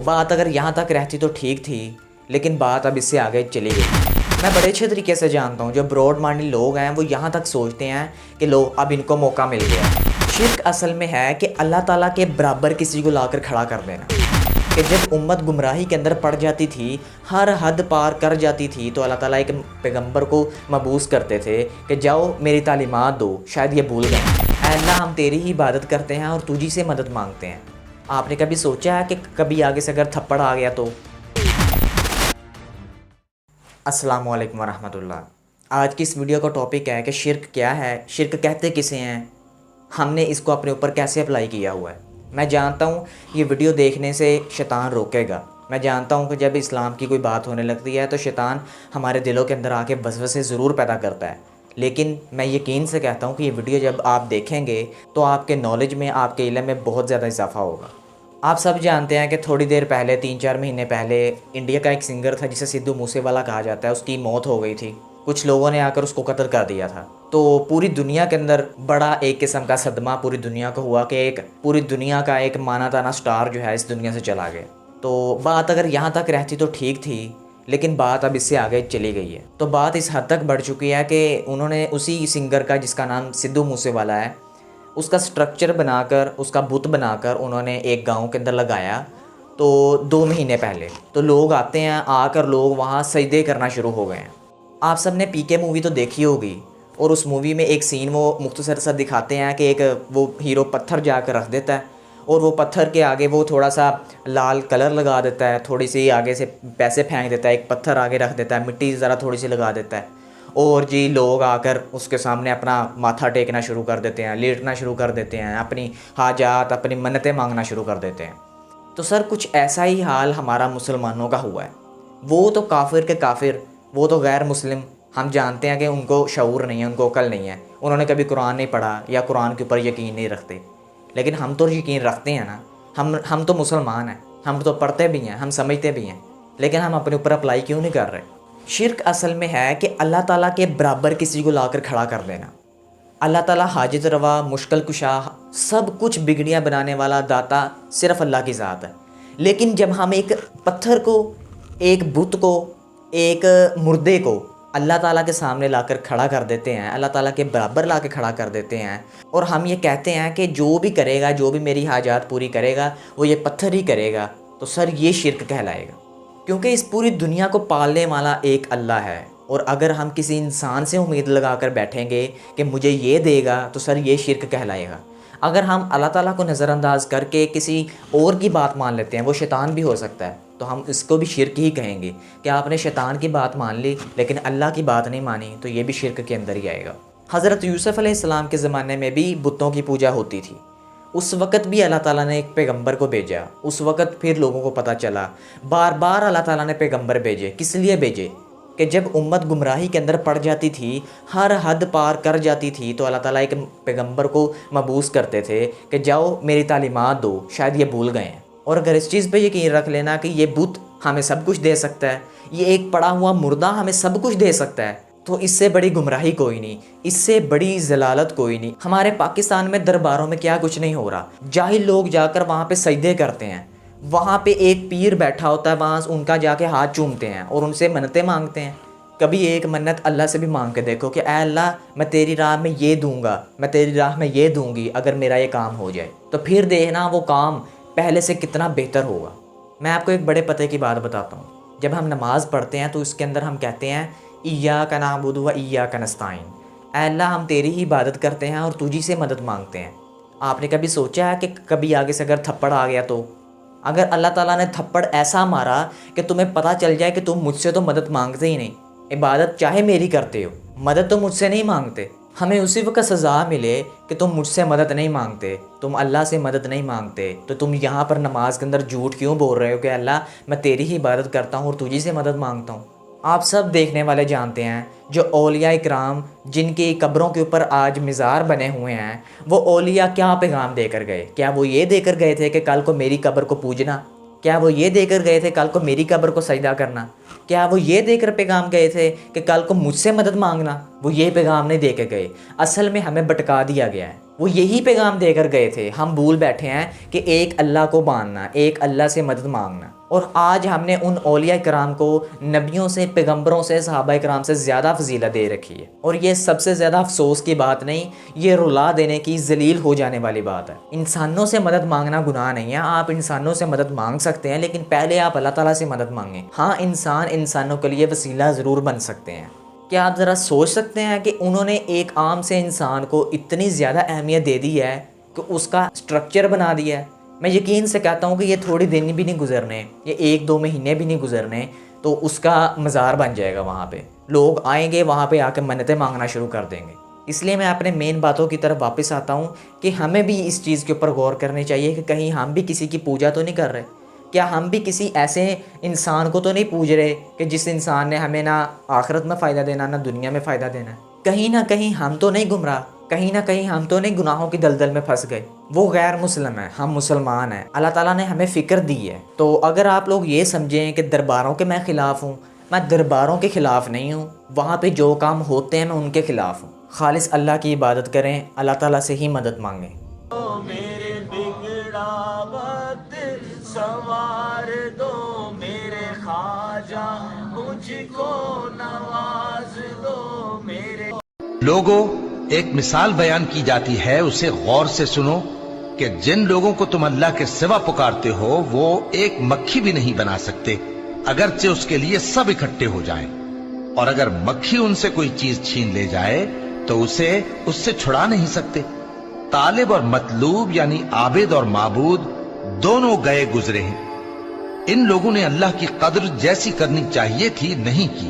बात अगर यहाँ तक रहती तो ठीक थी, लेकिन बात अब इससे आगे चली गई। मैं बड़े अच्छे तरीके से जानता हूँ जो ब्रॉड माइंडेड लोग हैं वो यहाँ तक सोचते हैं कि लो अब इनको मौका मिल गया। शिर्क असल में है कि अल्लाह ताला के बराबर किसी को लाकर खड़ा कर देना। कि जब उम्मत गुमराही के अंदर पड़ जाती थी, हर हद पार कर जाती थी, तो अल्लाह ताला एक पैगंबर को मबूस करते थे कि जाओ मेरी तालीमात दो। शायद ये भूल गए। ऐ अल्लाह हम तेरी ही इबादत करते हैं और तुझी से मदद मांगते हैं। आपने कभी सोचा है कि कभी आगे से अगर थप्पड़ आ गया तो? अस्सलामु अलैकुम वरहमतुल्लाह। आज की इस वीडियो का टॉपिक है कि शिर्क क्या है, शिर्क कहते किसे हैं, हमने इसको अपने ऊपर कैसे अप्लाई किया हुआ है। मैं जानता हूँ ये वीडियो देखने से शैतान रोकेगा। मैं जानता हूँ कि जब इस्लाम की कोई बात होने लगती है तो शैतान हमारे दिलों के अंदर आके वसवसे ज़रूर पैदा करता है, लेकिन मैं यकीन से कहता हूँ कि ये वीडियो जब आप देखेंगे तो आपके नॉलेज में, आपके इल्म में बहुत ज़्यादा इजाफा होगा। आप सब जानते हैं कि थोड़ी देर पहले, 3-4 महीने पहले, इंडिया का एक सिंगर था जिसे सिद्धू मूसेवाला कहा जाता है, उसकी मौत हो गई थी। कुछ लोगों ने आकर उसको कत्ल कर दिया था। तो पूरी दुनिया के अंदर बड़ा एक किस्म का सदमा पूरी दुनिया को हुआ कि एक पूरी दुनिया का एक माना ताना स्टार जो है इस दुनिया से चला गया। तो बात अगर यहाँ तक रहती तो ठीक थी, लेकिन बात अब इससे आगे चली गई है। तो बात इस हद तक बढ़ चुकी है कि उन्होंने उसी सिंगर का, जिसका नाम सिद्धू मूसेवाला है, उसका स्ट्रक्चर बनाकर, उसका बुत बनाकर उन्होंने एक गांव के अंदर लगाया। तो 2 महीने पहले तो लोग आते हैं, आकर लोग वहाँ सजदे करना शुरू हो गए हैं। आप सब ने पीके मूवी तो देखी होगी, और उस मूवी में एक सीन वो मुख्तसर सा दिखाते हैं कि एक वो हीरो पत्थर जाकर रख देता है और वो पत्थर के आगे वो थोड़ा सा लाल कलर लगा देता है, थोड़ी सी आगे से पैसे फेंक देता है, एक पत्थर आगे रख देता है, मिट्टी ज़रा थोड़ी सी लगा देता है, और जी लोग आकर उसके सामने अपना माथा टेकना शुरू कर देते हैं, लेटना शुरू कर देते हैं, अपनी हाजात, अपनी मन्नतें मांगना शुरू कर देते हैं। तो सर कुछ ऐसा ही हाल हमारा मुसलमानों का हुआ है। वो तो काफिर के काफिर, वो तो गैर मुस्लिम, हम जानते हैं कि उनको शऊर नहीं है, उनको अकल नहीं है, उन्होंने कभी कुरान नहीं पढ़ा या कुरान के ऊपर यकीन नहीं रखते। लेकिन हम तो यकीन रखते हैं ना, हम तो मुसलमान हैं, हम तो पढ़ते भी हैं, हम समझते भी हैं, लेकिन हम अपने ऊपर अप्लाई क्यों नहीं कर रहे? शिर्क असल में है कि अल्लाह ताला के बराबर किसी को लाकर खड़ा कर देना। अल्लाह ताला हाजित रवा, मुश्किल कुशा, सब कुछ बिगड़ियाँ बनाने वाला दाता सिर्फ़ अल्लाह की ज़ात है। लेकिन जब हम एक पत्थर को, एक बुत को, एक मुर्दे को अल्लाह ताला के सामने लाकर खड़ा कर देते हैं, अल्लाह ताला के बराबर ला के खड़ा कर देते हैं, और हम ये कहते हैं कि जो भी करेगा, जो भी मेरी हाजात पूरी करेगा, वो ये पत्थर ही करेगा, तो सर ये शिर्क कहलाएगा। क्योंकि इस पूरी दुनिया को पालने वाला एक अल्लाह है, और अगर हम किसी इंसान से उम्मीद लगाकर बैठेंगे कि मुझे ये देगा, तो सर ये शिर्क कहलाएगा। अगर हम अल्लाह ताला को नज़रअंदाज करके किसी और की बात मान लेते हैं, वो शैतान भी हो सकता है, तो हम इसको भी शिर्क ही कहेंगे कि आपने शैतान की बात मान ली लेकिन अल्लाह की बात नहीं मानी, तो ये भी शिर्क के अंदर ही आएगा। हज़रत यूसुफ़ अलैहिस्सलाम के ज़माने में भी बुतों की पूजा होती थी। उस वक़्त भी अल्लाह ताला ने एक पैगंबर को भेजा। उस वक़्त फिर लोगों को पता चला, बार बार अल्लाह ताला ने पैगंबर भेजे। किस लिए भेजे? कि जब उम्मत गुमराही के अंदर पड़ जाती थी, हर हद पार कर जाती थी, तो अल्लाह ताला एक पैगंबर को मबूस करते थे कि जाओ मेरी तालीमात दो। शायद ये भूल गए हैं। और अगर इस चीज़ पे यकीन रख लेना कि ये बुत हमें सब कुछ दे सकता है, ये एक पड़ा हुआ मुर्दा हमें सब कुछ दे सकता है, तो इससे बड़ी गुमराही कोई नहीं, इससे बड़ी ज़लालत कोई नहीं। हमारे पाकिस्तान में दरबारों में क्या कुछ नहीं हो रहा। जाहिल लोग जाकर वहाँ पे सजदे करते हैं, वहाँ पे एक पीर बैठा होता है, वहाँ उनका जाके हाथ चूमते हैं और उनसे मन्नतें मांगते हैं। कभी एक मन्नत अल्लाह से भी मांग के देखो कि ऐ अल्लाह मैं तेरी राह में ये दूंगा, मैं तेरी राह में ये दूंगी अगर मेरा ये काम हो जाए, तो फिर देखना वो काम पहले से कितना बेहतर होगा। मैं आपको एक बड़े पते की बात बताता हूँ। जब हम नमाज़ पढ़ते हैं तो इसके अंदर हम कहते हैं इय्याका नअबुदु व इय्याका नस्तईन, ऐ अल्लाह हम तेरी ही इबादत करते हैं और तुझी से मदद मांगते हैं। आपने कभी सोचा है कि कभी आगे से अगर थप्पड़ आ गया तो? अगर अल्लाह ताला ने थप्पड़ ऐसा मारा कि तुम्हें पता चल जाए कि तुम मुझसे तो मदद मांगते ही नहीं, इबादत चाहे मेरी करते हो, मदद तो मुझसे नहीं मांगते, हमें उसी वक्त सज़ा मिले कि तुम मुझसे मदद नहीं मांगते, तुम अल्लाह से मदद नहीं मांगते, तो तुम यहाँ पर नमाज के अंदर झूठ क्यों बोल रहे हो कि अल्लाह मैं तेरी ही इबादत करता हूँ और तुझी से मदद मांगता हूँ? आप सब देखने वाले जानते हैं जो औलिया इकराम जिनकी कब्रों के ऊपर आज मज़ार बने हुए हैं, वो औलिया क्या पैगाम देकर गए? क्या वो ये देकर गए थे कि कल को मेरी कब्र को पूजना? क्या वो ये देकर गए थे कल को मेरी कब्र को सजदा करना? क्या वो ये देकर पैगाम गए थे कि कल को मुझसे मदद मांगना? वो ये पैगाम नहीं दे के गए। असल में हमें भटका दिया गया है। وہ یہی پیغام دے کر گئے تھے. ہم بھول بیٹھے ہیں کہ ایک اللہ کو ماننا, ایک اللہ سے مدد مانگنا. اور آج ہم نے ان اولیاء کرام کو نبیوں سے, پیغمبروں سے, صحابہ کرام سے زیادہ فضیلت دے رکھی ہے. اور یہ سب سے زیادہ افسوس کی بات نہیں, یہ رلا دینے کی, ذلیل ہو جانے والی بات ہے. انسانوں سے مدد مانگنا گناہ نہیں ہے. آپ انسانوں سے مدد مانگ سکتے ہیں, لیکن پہلے آپ اللہ تعالیٰ سے مدد مانگیں. ہاں, انسانوں کے لیے وسیلہ ضرور بن سکتے ہیں. کیا آپ ذرا سوچ سکتے ہیں کہ انہوں نے ایک عام سے انسان کو اتنی زیادہ اہمیت دے دی ہے کہ اس کا سٹرکچر بنا دیا ہے. میں یقین سے کہتا ہوں کہ یہ تھوڑی دن بھی نہیں گزرنے, یہ 1-2 مہینے بھی نہیں گزرنے تو اس کا مزار بن جائے گا. وہاں پہ لوگ آئیں گے, وہاں پہ آ کے منتیں مانگنا شروع کر دیں گے. اس لیے میں اپنے مین باتوں کی طرف واپس آتا ہوں کہ ہمیں بھی اس چیز کے اوپر غور کرنی چاہیے کہ کہیں ہم بھی کسی کی پوجا تو نہیں کر رہے. کیا ہم بھی کسی ایسے انسان کو تو نہیں پوج رہے کہ جس انسان نے ہمیں نہ آخرت میں فائدہ دینا, نہ دنیا میں فائدہ دینا. کہیں نہ کہیں ہم تو نہیں گمراہ, کہیں نہ کہیں ہم تو نہیں گناہوں کی دلدل میں پھنس گئے. وہ غیر مسلم ہیں, ہم مسلمان ہیں. اللہ تعالیٰ نے ہمیں فکر دی ہے. تو اگر آپ لوگ یہ سمجھیں کہ درباروں کے میں خلاف ہوں, میں درباروں کے خلاف نہیں ہوں. وہاں پہ جو کام ہوتے ہیں میں ان کے خلاف ہوں. خالص اللہ کی عبادت کریں, اللہ تعالیٰ سے ہی مدد مانگیں. میرے بگڑا وقت سنوار دو میرے خواجہ, مجھ کو نواز دو میرے. لوگوں, ایک مثال بیان کی جاتی ہے, اسے غور سے سنو کہ جن لوگوں کو تم اللہ کے سوا پکارتے ہو وہ ایک مکھی بھی نہیں بنا سکتے اگرچہ اس کے لیے سب اکٹھے ہو جائیں. اور اگر مکھی ان سے کوئی چیز چھین لے جائے تو اسے اس سے چھڑا نہیں سکتے. طالب اور مطلوب یعنی عابد اور معبود دونوں گئے گزرے ہیں. ان لوگوں نے اللہ کی قدر جیسی کرنی چاہیے تھی نہیں کی.